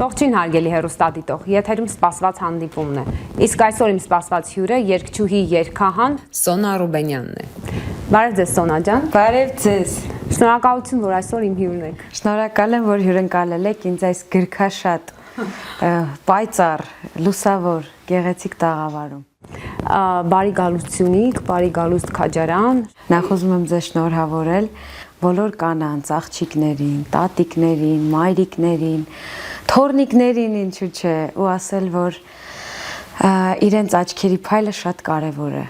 Ողջույն հարգելի հեռուստադիտող, եթերում սպասված հանդիպումն է։ Իսկ այսօր իմ սպասված հյուրը երգչուհի երգահան Սոնա Ռուբենյանն է։ Բարև ձեզ Սոնա ջան։ Բարև ձեզ։ Շնորհակալություն, որ այսօր իմ հյուրն եք։ Շնորհակալ եմ, որ հյուրընկալել եք ինձ այս գրքաշատ, պայծառ, լուսավոր, գեղեցիկ տաղավարում։ Բարի գալուստունիք, բարի գալուստ քաջարան։ Նախ ուզում եմ ձեզ շնորհավորել բոլոր կանանց, աղջիկներին, տատիկներին, մայրիկներին, թոռնիկներին, ինչու՞ չէ, ու ասել, որ իրենց աչքերի փայլը շատ կարևոր է։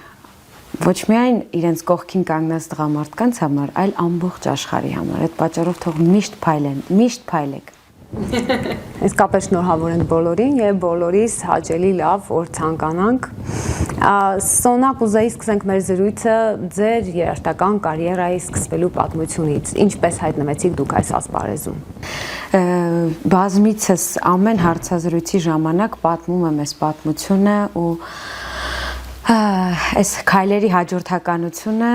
Ոչ միայն իրենց կողքին կանգնած տղամարդկանց համար, այլ ամբողջ աշխարհի համար։ Այդ պատճառով թող միշտ փայլեն, միշտ փայլեք։ Իսկապես շնորհավոր ենք բոլորին եւ բոլորիս հաճելի լավ օր ցանկանանք։ Սոնա, կուզեի սկսենք մեր զրույցը ձեր երաժշտական կարիերայի սկսվելու պատմությունից։ Ինչպես հայտնվեցիք դուք այս ասպարեզում։ Բազմիցս ամեն հարցազրույցի ժամանակ պատմում եմ այս պատմությունը ու այս քայլերի հաջորդականությունը,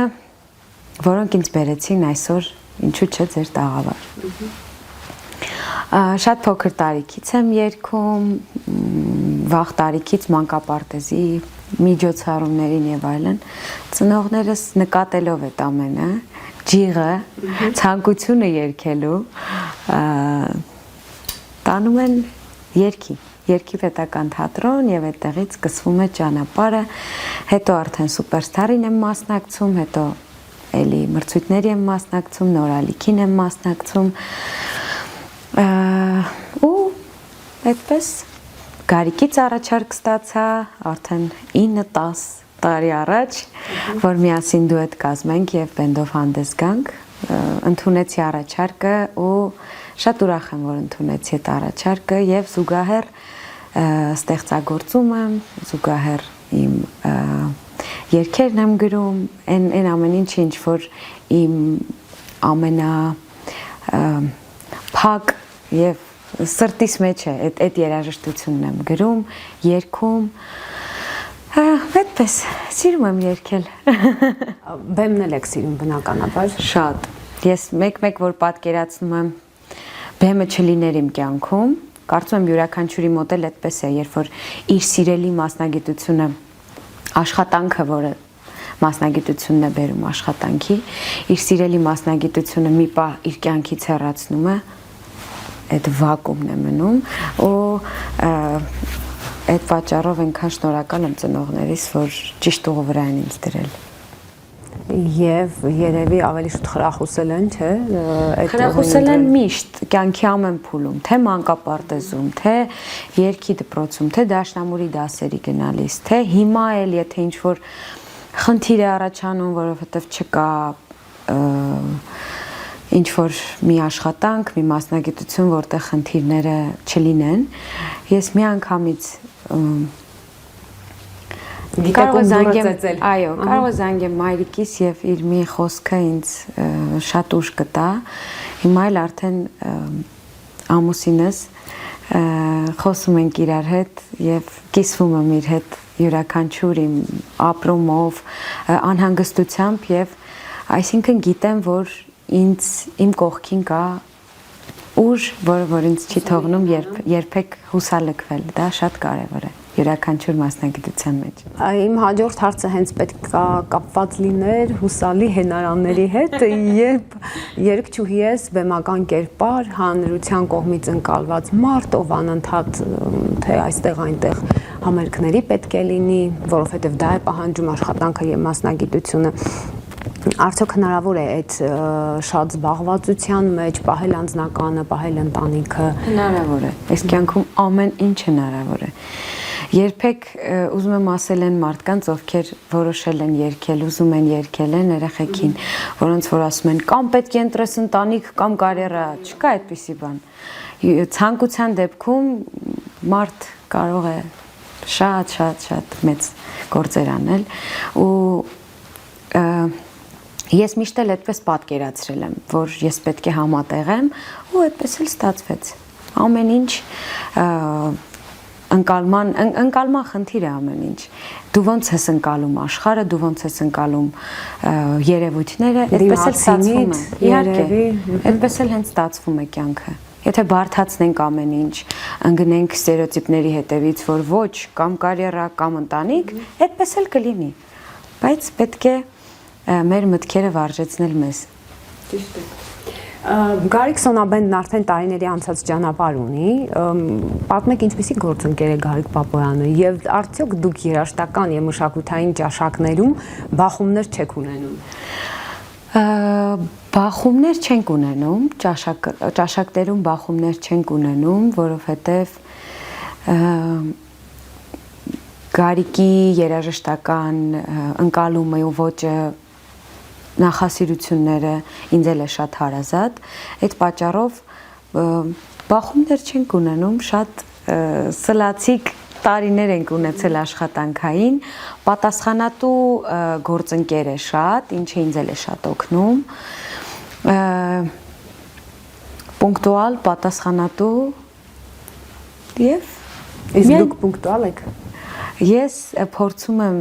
որոնք ինձ բերեցին այսօր, ինչու՞ չէ, ձեր տաղավար։ Շատ փոքր տարիքից եմ երգում, վաղ տարիքից մանկապարտեզի միջոցառումներին եւ այլն, ծնողներս նկատելով այդ ամենը, ջիղը, ցանկությունը երգելու, տանում են երգի պետական թատրոն եւ այդտեղից սկսվում է ճանապարհը, հետո արդեն սուպերստարին եմ մասնակցում, հետո էլի մրցույթների եմ մասնակցում, նորալիքին եմ մասնակցում, ու այդպես Գարիկից առաջարկ ստացա արդեն 9-10 տարի առաջ, որ միասին դուետ կազմենք եւ բենդով հանդես գանք, ընդունեցի առաջարկը ու շատ ուրախ եմ, որ ընդունեցի այդ առաջարկը եւ զուգահեռ ստեղծագործում եմ, զուգահեռ իմ երգերն եմ գրում, այն ամեն ինչը, ինչ որ իմ ամենա փակ եւ սրտիս մեջ է, այդ երաժշտությունն եմ գրում, երգում, այդպես, սիրում եմ երգել։ Բեմն էլ եք սիրում բնականաբար։ Շատ, ես մեկ-մեկ որ պատկերացնում եմ բեմը չլիներ իմ կյանքում, կարծում եմ յուրաքանչյուրի մոտ էլ այդպես է, երբ որ իր սիրելի մասնագիտությունը, աշխատանքը, որը մասնագիտությունն է բերում աշխատանքի, իր սիրելի մասնագիտությունը մի պահ իր կյանքից հեռացնում է, այդ վակուումն է մնում ու այդ պատճառով այնքան շնորհակալ եմ ծնողներիս, որ ճիշտ ուղու վրա են ինձ դրել։ Եվ երևի ավելի շուտ խրախուսել են, չէ՞։ Խրախուսել են միշտ կյանքի ամեն փուլում, թե մանկապարտեզում, թե երգի դպրոցում, թե դաշնամուրի դասերի գնալիս, թե հիմա էլ եթե ինչ-որ խնդիր է առաջանում, որովհետև չկա ինչ-որ մի աշխատանք, մի մասնագիտություն, որտեղ խնդիրները չլինեն, ես մի անգամից կարող է զանգեմ մայրիկիս եւ իր մի խոսքը ինձ շատ ուժ կտա, հիմա էլ արդեն ամուսինս խոսում ենք իրար հետ եւ կիսվում եմ իր հետ յուրաքանչյուր իմ ապրումով, անհանգստությամբ եւ այսինքն գիտեմ, որ իմ կողքին կա ուժ, որ ինձ չի թողնում երբեք հուսալքվել, դա շատ կարևոր է յուրաքանչյուր մասնագիտության մեջ։ Իմ հաջորդ հարցը հենց պետք է կապված լիներ հուսալի հենարանների հետ, երբ երգչուհի ես, բեմական կերպար, հանրության կողմից ընկալված մարդ, ով անընդհատ թե այստեղ այնտեղ համերգների պետք է լինի, որովհետև դա է պահանջում աշխատանքը եւ մասնագիտությունը։ Արդյոք հնարավոր է այդ շատ զբաղվածության մեջ պահել անձնականը, պահել ընտանիքը։ Հնարավոր է։ Այս կյանքում ամեն ինչ հնարավոր է։ Երբեք ուզում եմ ասել են մարդկանց, ովքեր որոշել են երգել, ուզում են երգել են երեխեքին, որոնց որ ասում են կամ պետք է ընտրես ընտանիք, կամ կարիերա, չկա այդպիսի բան։ Ցանկության դեպքում մարդ կարող է շատ մեծ գործեր անել ու ես միշտ էլ այդպես պատկերացրել եմ, որ ես պետք է համատեղեմ ու այդպես էլ ստացվեց։ Ամեն ինչ ընկալման խնդիր է ամեն ինչ։ Դու ոնց ես ընկալում աշխարհը, դու ոնց ես ընկալում երևույթները, այդպես էլ ստացվում է։ Իհարկե, այդպես էլ հենց ստացվում է կյանքը։ Եթե բարթացնենք ամեն ինչ, ընկնենք ստերեոտիպների հետևից, որ ոչ, կամ կարիերա, կամ ընտանիք, այդպես էլ կլինի։ Բայց պետք է մեր մտքերը վարժեցնել մեզ։ Ճիշտ է։ Գարիկ Սոնաբենդն արդեն տարիների անցած ճանապարհ ունի, պատմեք ինչպեսի գործընկեր է Գարիկ Պապոյանը եւ արդյոք դուք երաժշտական եւ մշակութային ճաշակներում բախումներ չեք ունենում։ Բախումներ չենք ունենում, ճաշակներում բախումներ չենք ունենում, որովհետեւ Գարիկի երաժշտական ընկալումը ու ոճը նախասիրությունները ինձ էլ է շատ հարազատ, այդ պատճառով բախումներ չենք ունենում, շատ սլացիկ տարիներ ենք ունեցել աշխատանքային, պատասխանատու գործընկեր է շատ, ինչը ինձ էլ է շատ օգնում, պունկտուալ, պատասխանատու եւ Իսկ դուք պունկտուալ եք։ Ես փորձում եմ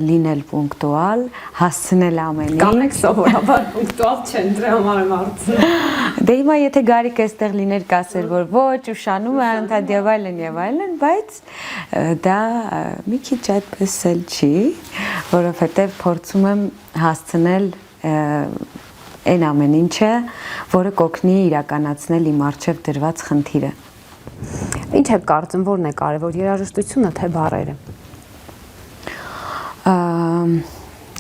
լինել պունկտուալ, հասցնել ամեն ինչ։ Կանեք սովորաբար պունկտուալ չեն, դրա համար եմ հարցնում։ Դե հիմա եթե Գարիկը այստեղ լիներ, կասեր, որ ոչ, ուշանում է անդադ եւ այլն, բայց դա մի քիչ այդպես էլ չի, որովհետեւ փորձում եմ հասցնել այն ամեն ինչը, որը կօգնի իրականացնել իմ առջև դրված խնդիրը։ Ինչ եք կարծում, որն է կարևոր, երաժշտությունը թե բառերը։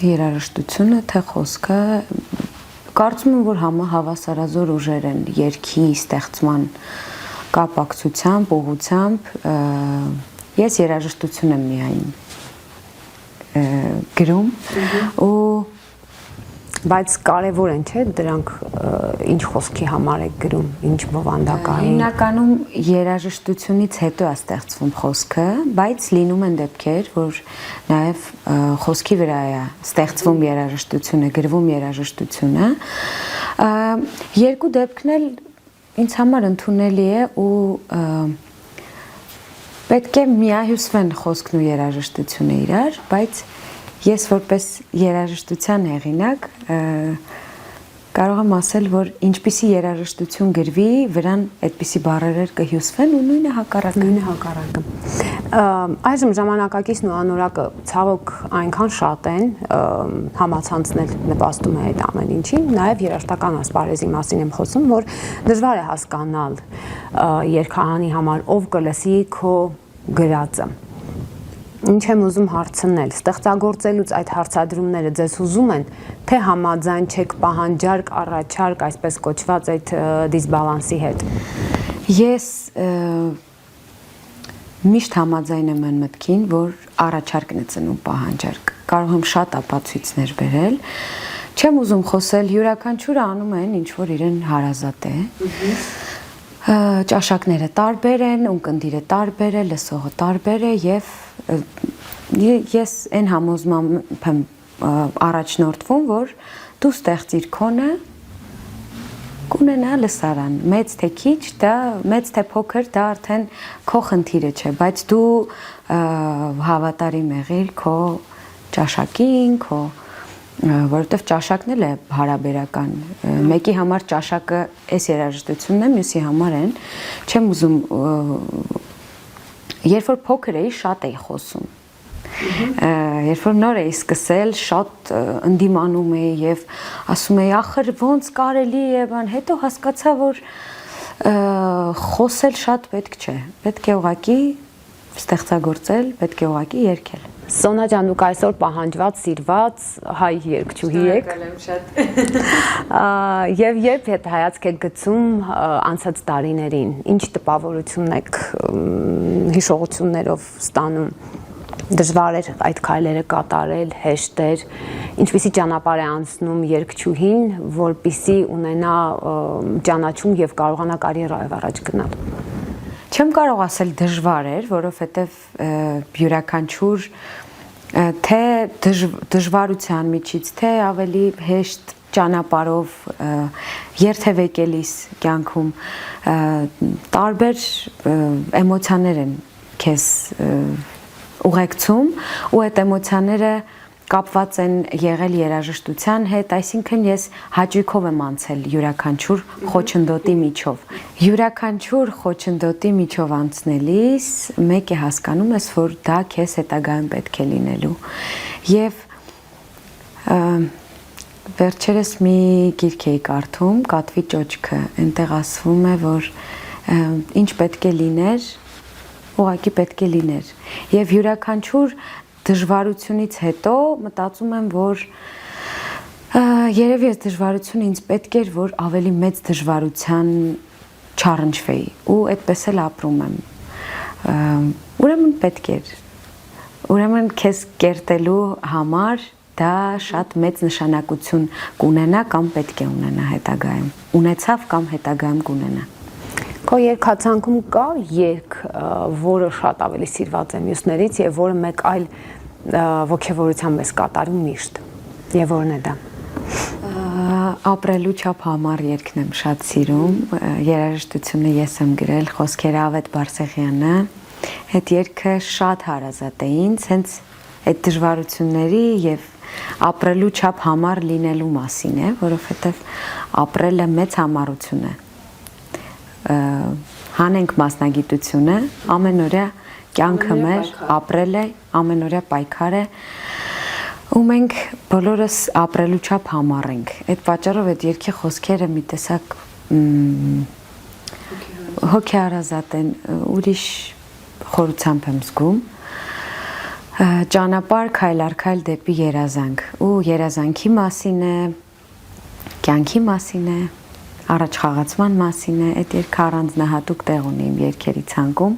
Երաժշտությունը թե խոսքը կարծում եմ, որ հավասարազոր ուժեր են երգի ստեղծման կապակցությամբ, ուղղությամբ, ես երաժշտություն եմ միայն գրում ու բայց կարևոր են, չէ՞, դրանք ինչ խոսքի համար է գրում, ինչ բովանդակային։ Հիմնականում երաժշտությունից հետո է ստեղծվում խոսքը, բայց լինում են դեպքեր, որ նաև խոսքի վրա է ստեղծվում երաժշտությունը, գրվում երաժշտությունը։ Երկու դեպքն էլ ինձ համար ընդունելի է ու պետք է միահյուսվեն խոսքն ու երաժշտությունը իրար, բայց ես որպես երաժշտության հեղինակ կարող եմ ասել, որ ինչպիսի երաժշտություն գրվի, վրան այդպիսի բառեր կհյուսվեն ու նույնը հակառակը։ Այժմ ժամանակակիցն ու անորակը ցավոք այնքան շատ են, համացանցնել նպաստում է այդ ամեն ինչին, նաև երաժշտական ասպարեզի մասին եմ խոսում, որ դժվար է հասկանալ երգահանի համար ով կլսի քո գրածը։ Ինչ եմ ուզում հարցնել, ստեղծագործելուց այդ հարցադրումները ձեզ ուզում են, թե համաձայն չեք պահանջարկ, առաջարկ, այսպես կոչված այդ դիսբալանսի հետ։ Ես միշտ համաձայն եմ այն մտքին, որ առաջարկն է ծնում պահանջարկ։ Կարող եմ շատ ապացույցներ բերել։ Չեմ ուզում խոսել, յուրաքանչյուրը անում են, ինչ որ իրեն հարազատ է։ Ճաշակները տարբեր են, ունկնդիրը տարբեր է, լսողը տարբեր է եւ ես այն համոզմամբ եմ առաջնորդվում, որ դու ստեղծիր քոնը կունենա լսարան, մեծ թե քիչ, դա մեծ թե փոքր, դա արդեն քո խնդիրը չէ, բայց դու հավատարիմ եղիր քո ճաշակին, քո որովհետև ճաշակն էլ է հարաբերական, մեկի համար ճաշակը այս երաժշտությունն է, մյուսի համար են, չեմ ուզում, երբ որ փոքր էի, շատ էի խոսում, երբ որ նոր էի սկսել, շատ ընդդիմանում էի և ասում էի, ախր ոնց կարելի է, հետո հասկացա, որ խոսել շատ պետք չէ, պետք է ուղղակի ստեղծագործել, պետք է ուղղակի երգել։ Սոնա ջան, դուք այսօր պահանջված, սիրված հայ երգչուհի եք։ Եվ երբ հետ հայացք եք գցում անցած տարիներին, ինչ տպավորություն եք հիշողություններով ստանում, դժվար էր այդ քայլերը կատարել, հեշտ էր, ինչպիսի ճանապարհ է անցնում երգչուհին, որպիսի ունենա ճանաչում եւ կարողանա կարիերայով առաջ գնալ։ Չեմ կարող ասել դժվար էր, որովհետև յուրաքանչյուր թե դժվարության միջից, թե ավելի հեշտ ճանապարհով երթևեկելիս կյանքում տարբեր էմոցիաներ են քեզ ուղեկցում ու այդ էմոցիաները կապված են եղել երաժշտության հետ, այսինքն ես հաճույքով եմ անցել յուրաքանչյուր խոչընդոտի միջով։ Յուրաքանչյուր խոչընդոտի միջով անցնելիս մեկ է հասկանում ես, որ դա քեզ հետագայում պետք է լինելու։ Եվ վերջերս մի գիրք էի կարդում, Կատվի ճոճքը, այնտեղ ասվում է, որ ինչ պետք է լիներ, ուղղակի պետք է լիներ։ Եվ յուրաքանչյուր դժվարությունից հետո մտածում եմ, որ երևի այս դժվարությունը ինձ պետք էր, որ ավելի մեծ դժվարության չառնչվեի ու այդպես էլ ապրում եմ։ Ուրեմն պետք էր։ Ուրեմն քեզ կերտելու համար դա շատ մեծ նշանակություն կունենա կամ պետք է ունենա հետագայում։ Ունեցավ կամ հետագայում կունենա։ Քո երգացանկում կա երգ, որը շատ ավելի սիրված է մյուսներից եւ որը մեկ այլ ոգևորությամբ ես կատարում միշտ։ Եվ որն է դա։ Ապրելու չափ համար երգն եմ շատ սիրում, երաժշտությունը ես եմ գրել, խոսքերը Ավետ Բարսեղյանը, այդ երգը շատ հարազատ է ինձ, հենց այդ դժվարությունների եւ ապրելու չափ համար լինելու մասին է, որովհետեւ ապրելը մեծ համառություն է։ Հանենք մասնագիտությունը, ամենօրյա կյանքը մեր ապրել է, ամենօրյա պայքար է, ու մենք բոլորս ապրելու չափ համառ ենք։ Այդ պատճառով այդ երգի խոսքերը մի տեսակ հոգեհարազատ են, ուրիշ խորությամբ եմ զգում։ Ճանապարհ քայլ առ քայլ դեպի երազանք, ու երազանքի մասին է, կյանքի մասին է, առաջխաղացման մասին է, այդ երգը առանձնահատուկ տեղ ունի իմ երգերի ցանկում,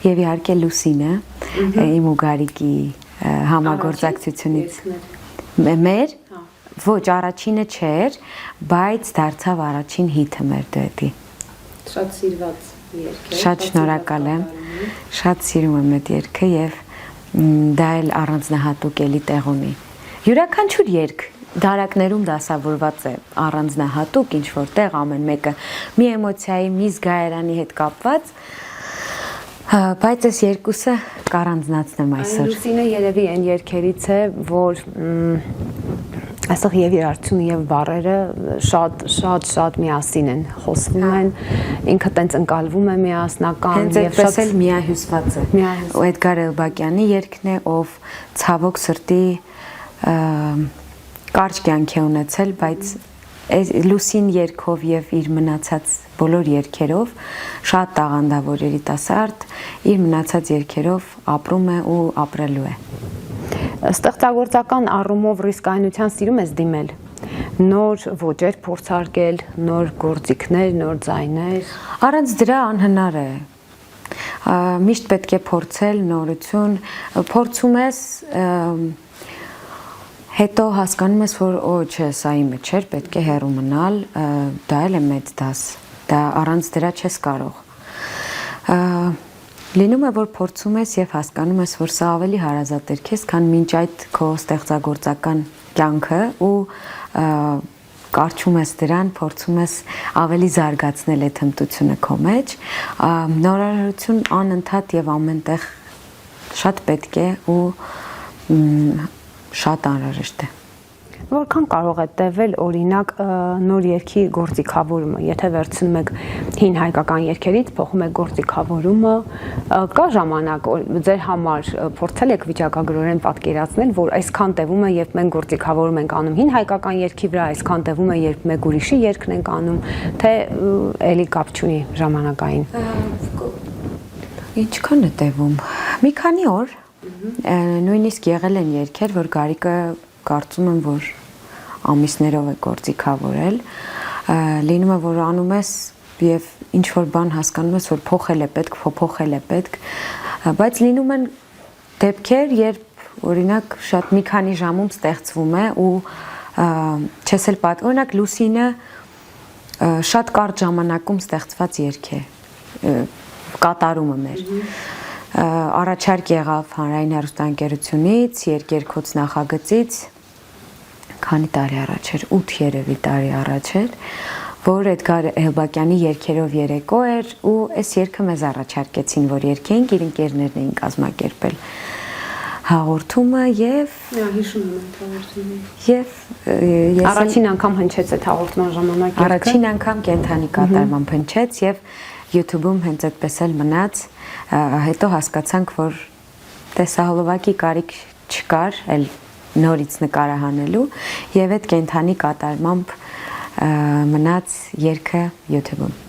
եւ իհարկե Լուսինը, իմ ու Գարիկի համագործակցությունից մեր, ոչ առաջինը չէր, բայց դարձավ առաջին հիթը մեր դուետի։ Շատ սիրված երգ է։ Շատ շնորհակալ եմ, շատ սիրում եմ այդ երգը եւ դա էլ առանձնահատուկ էլի տեղ ունի։ Յուրաքանչյուր երգ դարակներում դասավորված է առանձնահատուկ ինչ որտեղ ամեն մեկը մի էմոցիայի, մի զգայարանի հետ կապված, բայց այս երկուսը կառանձնացնեմ այսօր։ Լուսինը երևի այն երգերից է, որ այստեղ եւ երաժշտությունը եւ բառերը շատ միասին են, խոսվում են, ինքը տենց ընկալվում է միասնական եւ շատ էլ միահյուսված է։ Ու Էդգար Էլբակյանի երգն է, ով ցավոք սրտի կարճ կյանք է ունեցել, բայց Լուսին երգով եւ իր մնացած բոլոր երգերով շատ տաղանդավոր երիտասարդ իր մնացած երգերով ապրում է ու ապրելու է։ Ստեղծագործական առումով ռիսկայնության սիրում ես դիմել, նոր ոճեր փորձարկել, նոր գործիքներ, նոր ձայներ։ Առանց դրա անհնար է։ Միշտ պետք է փորձել նորություն, փորձում ես հետո հասկանում ես, որ չէ, սա իմը չէր, պետք է հեռու մնալ, դա էլ է մեծ դաս, դա առանց դրա չես կարող։ Լինում է, որ փորձում ես եւ հասկանում ես, որ սա ավելի հարազատ էր քեզ, քան մինչ այդ քո ստեղծագործական կյանքը ու կարճում ես դրան, փորձում ես ավելի զարգացնել այդ հմտությունը քո մեջ, նորարարություն անընդհատ եւ ամենտեղ շատ պետք է ու շատ անհրաժեշտ է։ Որքան կարող է տևել օրինակ նոր երգի գործիքավորումը, եթե վերցնում եք հին հայկական երգերից, փոխում եք գործիքավորումը, կա ժամանակ ձեր համար փորձել եք վիճակագրորեն պատկերացնել, որ այսքան տևում է, երբ մենք գործիքավորում ենք անում հին հայկական երգի վրա, այսքան տևում է, երբ մեկ ուրիշի երգն ենք անում, թե էլի կապ չունի ժամանակային։ Ինչքան է տևում։ Մի քանի օր, նույնիսկ եղել են երգեր, որ Գարիկը կարծում եմ, որ ամիսներով է գործիքավորել, լինում է, որ անում ես եւ ինչ որ բան հասկանում ես, որ փոխել է պետք, բայց լինում են դեպքեր, երբ օրինակ շատ մի քանի ժամում ստեղծվում է ու չես էլ օրինակ Լուսինը շատ կարճ ժամանակում ստեղծված երգ է, կատարումը մեր առաջարկ եղավ հանրային հեռուստաընկերությունից, երկերքոց նախագծից, քանի տարի առաջ էր, 8 երևի տարի առաջ էր, որ Էդգար Էլբակյանի երգերով երեկո էր ու այս երգը մեզ առաջարկեցին, որ երգենք, իր ընկերներն էին կազմակերպել։ հաղորդումը եւ հիշում եմ այդ հաղորդումը։ Եվ ես Առաջին անգամ հնչեց այդ հաղորդման ժամանակ երգը։ Առաջին անգամ կենթանի կատարմամբ հնչեց եւ YouTube-ում հենց այդպես էլ մնաց։ Հետո հասկացանք, որ տեսահոլովակի կարիք չկար, այլ նորից նկարահանելու եւ այդ կենթանի կատարմամբ մնաց երգը YouTube-ում։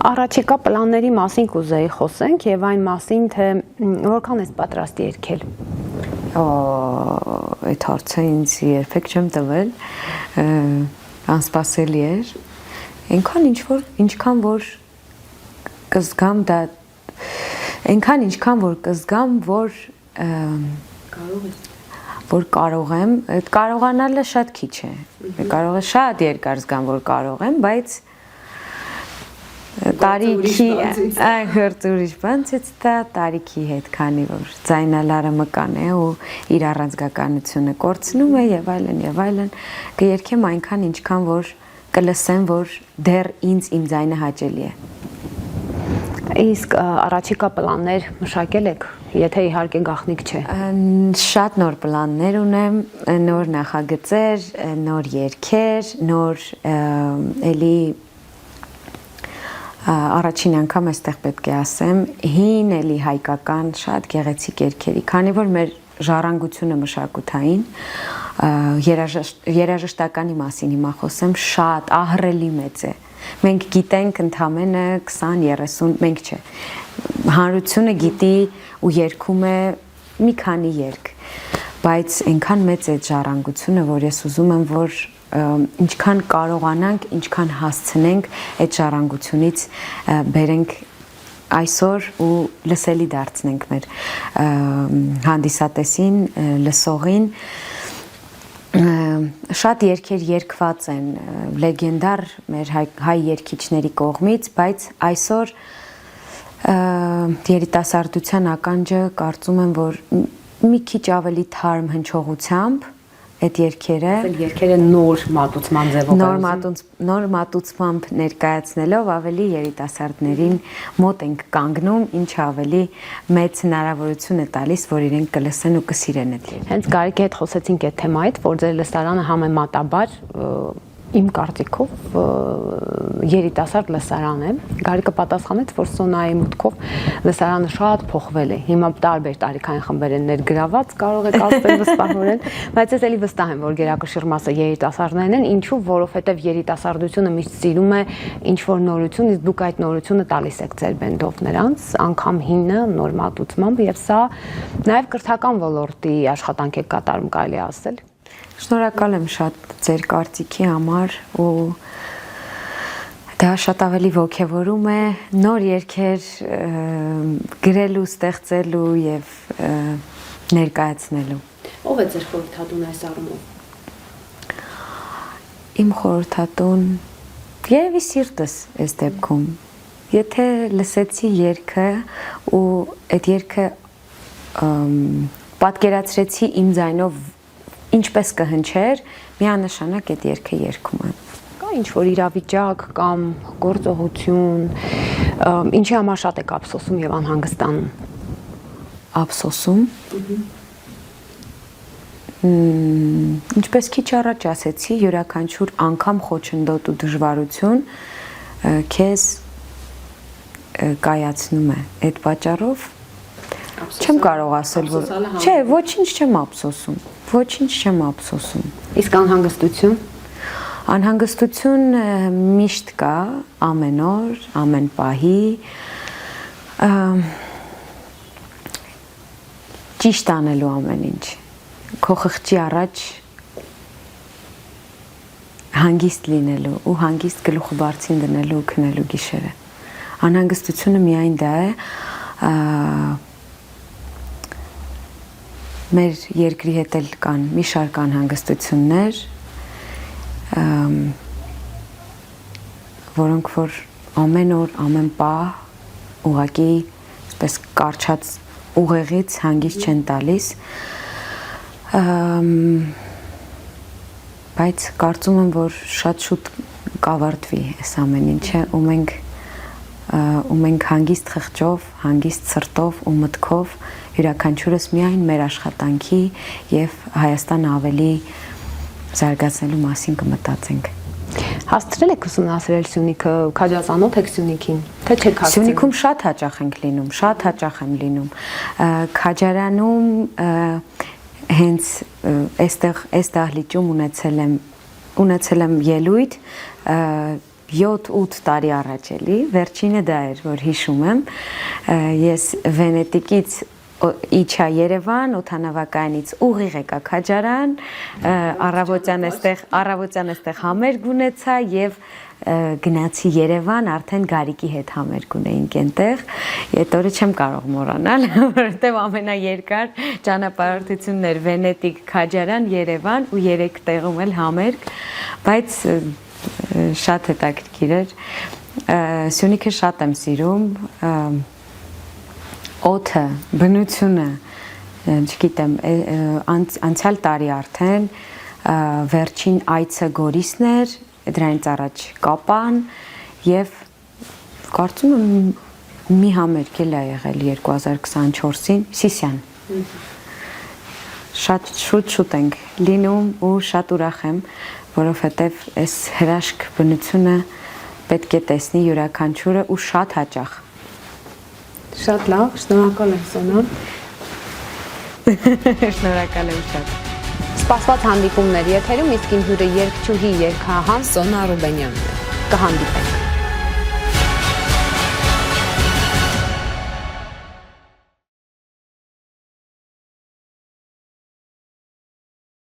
Առաջիկա պլանների մասին կուզեի խոսենք եւ այն մասին, թե որքան ես պատրաստ երգել։ Այդ հարցը ինձ երբեք չեմ տվել, անսպասելի էր։ Ինչքան որ կզգամ դա, ինչքան որ կզգամ, որ կարող եմ, այդ կարողանալը շատ քիչ է։ Կարող է շատ երկար զգամ, որ կարող եմ, բայց տարիքի ուրիշ բանից դա տարիքի հետ, քանի որ ձայնալարը մկան է ու իր առանձնականությունը կորցնում է եւ այլն, կերքեմ այնքան ինչքան որ կլսեմ, որ դեռ ինձ իմ ձայնը հաճելի է։ Իսկ առաջիկա պլաններ մշակել եք, եթե իհարկե գաղտնիք չէ։ Շատ նոր պլաններ ունեմ, նոր նախագծեր, նոր երգեր, նոր էլի առաջին անգամ այստեղ պետք է ասեմ, հին էլի հայկական շատ գեղեցիկ երգերի, քանի որ մեր ժառանգությունը մշակութային, երաժշտականի մասին հիմա խոսեմ, շատ ահռելի մեծ է։ Մենք գիտենք ընդամենը 20-30, մենք չէ։ Հանրությունը գիտի ու երգում է մի քանի երգ, բայց այնքան մեծ է ժառանգությունը, որ ես ուզում եմ, որ ինչքան կարողանանք, ինչքան հասցնենք այդ ժառանգությունից բերենք այսօր ու լսելի դարձնենք մեր հանդիսատեսին, լսողին։ Շատ երգեր երգված են լեգենդար մեր հայ երգիչների կողմից, բայց այսօր երիտասարդության ականջը կարծում եմ, որ մի քիչ ավելի թարմ հնչողությամբ այդ երգերը նոր մատուցման ձևով նոր մատուցմամբ ներկայացնելով ավելի երիտասարդներին մոտ ենք կանգնում, ինչ ավելի մեծ հնարավորություն է տալիս, որ իրենք կլսեն ու կսիրեն այդ երգը։ Հենց Գարիկի հետ խոսեցինք այդ թեմայից, որ ձեր լսարանը համեմատաբար իմ կարծիքով երիտասարդ լսարան է։ Գարիկը պատասխանեց, որ Սոնայի մուտքով լսարանը շատ փոխվել է։ Հիմա տարբեր տարիքային խմբեր են ներգրաված, կարող եք ասել վստահորեն, բայց ես էլի վստահ եմ, որ գերակշիռ մասը երիտասարդներն են, ինչու, որովհետև երիտասարդությունը միշտ սիրում է ինչ-որ նորություն, իսկ դուք այդ նորությունը տալիս եք ձեր բենդով նրանց, անգամ հինը, նոր մատուցմամբ, եւ սա նաեւ կրթական ոլորտի աշխատանք է կատարում, կարելի է ասել։ Շնորհակալ եմ շատ ձեր կարծիքի համար ու դա շատ ավելի ոգևորում է նոր երգեր գրելու, ստեղծելու եւ ներկայացնելու։ Ո՞վ է ձեր խորհրդատուն այս առումով։ Իմ խորհրդատուն երևի սիրտս այս դեպքում։ Եթե լսեցի երգը ու այդ երգը պատկերացրեցի իմ ձայնով ինչպես կհնչեր, միանշանակ այդ երգը երգում եմ։ Կա ինչ-որ իրավիճակ կամ գործողություն, ինչի համար շատ եք ափսոսում եւ անհանգստանում։ Ափսոսում։ Ինչպես քիչ առաջ ասեցի, յուրաքանչյուր անգամ խոչընդոտ ու դժվարություն քեզ կայացնում է։ Այդ պատճառով չեմ կարող ասել, որ չէ, ոչինչ չեմ ափսոսում։ Ոչինչ չեմ ափսոսում։ Իսկ անհանգստություն։ Անհանգստություն միշտ կա, ամեն օր, ամեն պահի։ Ճիշտ անելու ամեն ինչ։ Քո խղճի առաջ հանգիստ լինելու ու հանգիստ գլուխը բարձին դնելու ու քնելու գիշերը։ Անհանգստությունը միայն դա է, մեր երկրի հետ էլ կան մի շարք անհանգստություններ, որոնք որ ամեն օր, ամեն պահ ուղղակի այսպես կարճած ուղեղից հանգիստ չեն տալիս, բայց կարծում եմ, որ շատ շուտ կավարտվի այս ամեն ինչը ու մենք ու մենք հանգիստ խղճով, հանգիստ սրտով ու մտքով յուրաքանչյուրս միայն մեր աշխատանքի եւ Հայաստանը ավելի զարգացնելու մասին կմտածենք։ Հաստրել եք ուսումնասիրել Սյունիքը, քաջազանոթ եք Սյունիքին, թե չեք հասցրել։ Սյունիքում շատ հաճախ ենք լինում, շատ հաճախ եմ լինում։ Քաջարանում հենց այս դահլիճում ունեցել եմ ելույթ 7-8 տարի առաջ էլի, վերջինը դա էր, որ հիշում եմ, ես Վենետիկից իջա Երևան, օդանավակայանից ուղիղ եկա Քաջարան, առավոտյան այստեղ համերգ ունեցա եւ գնացի Երևան, արդեն Գարիկի հետ համերգ ունեինք այնտեղ։ Այդ օրը չեմ կարող մոռանալ, որովհետեւ ամենաերկար ճանապարհորդությունն էր Վենետիկ, Քաջարան, Երևան ու 3 տեղում էլ համերգ, բայց շատ հետաքրքիր էր։ Սյունիքը շատ եմ սիրում, օդը, բնությունը, չգիտեմ, անցյալ տարի արդեն վերջին այցը Գորիսն էր, դրանից առաջ Կապան եւ կարծում եմ մի համերգ էլ ա եղել 2024-ին Սիսիան։ Շատ շուտ ենք լինում ու շատ ուրախ եմ, որովհետեւ այս հրաշք բնությունը պետք է տեսնի յուրաքանչյուրը ու շատ հաճախ։ Շատ լավ, շնորհակալ եմ Սոնա։ Շնորհակալ եմ շատ։ Սպասված հանդիպումներ եթերում, իսկ իմ հյուրը երգչուհի երգահան Սոնա Ռուբենյանն է։ Կհանդիպենք։